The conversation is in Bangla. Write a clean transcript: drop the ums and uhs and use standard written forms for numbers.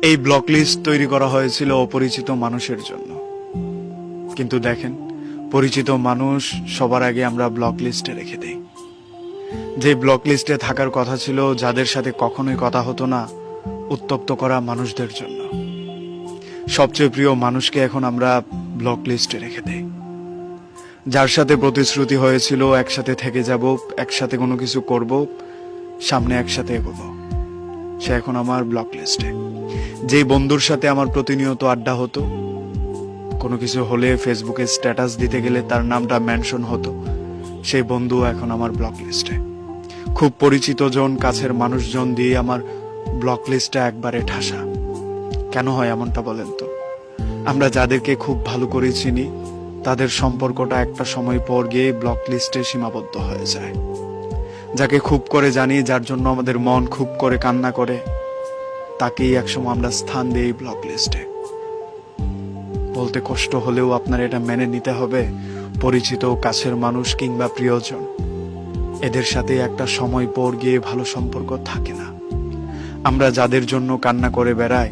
এই ব্লক লিস্ট তৈরি করা হয়েছিল অপরিচিত মানুষের জন্য, কিন্তু দেখেন পরিচিত মানুষ সবার আগে আমরা ব্লক লিস্টে রেখে দেই। যে ব্লক লিস্টে থাকার কথা ছিল যাদের সাথে কখনোই কথা হতো না, উত্তপ্ত করা মানুষদের জন্য। সবচেয়ে প্রিয় মানুষকে এখন আমরা ব্লক লিস্টে রেখে দেই। যার সাথে প্রতিশ্রুতি হয়েছিল একসাথে থেকে যাব, একসাথে কোনো কিছু করব, সামনে একসাথে এগোবো, সে এখন আমার ব্লক লিস্টে। যেই বন্ধুর সাথে আমার প্রতিনিয়ত আড্ডা হতো, কোনো কিছু হলে ফেসবুকে স্ট্যাটাস দিতে গেলে তার নামটা মেনশন হতো, সেই বন্ধু এখন আমার ব্লক লিস্টে। খুব পরিচিত জন, কাছের মানুষজন দিয়ে আমার ব্লক লিস্টটা একবারে ঠাসা। কেন হয় এমনটা বলেন তো? আমরা যাদেরকে খুব ভালো করে চিনি তাদের সম্পর্কটা একটা সময় পর গিয়ে ব্লক লিস্টে সীমাবদ্ধ হয়ে যায়। যাকে খুব করে জানি, যার জন্য আমাদের মন খুব করে কান্না করে, তাকেই একসময় আমরা স্থান দিই ব্লক লিস্টে। বলতে কষ্ট হলেও আপনার এটা মেনে নিতে হবে, পরিচিত কাছের মানুষ কিংবা প্রিয়জন, এদের সাথে একটা সময় পর গিয়ে ভালো সম্পর্ক থাকে না। আমরা যাদের জন্য কান্না করে বেড়াই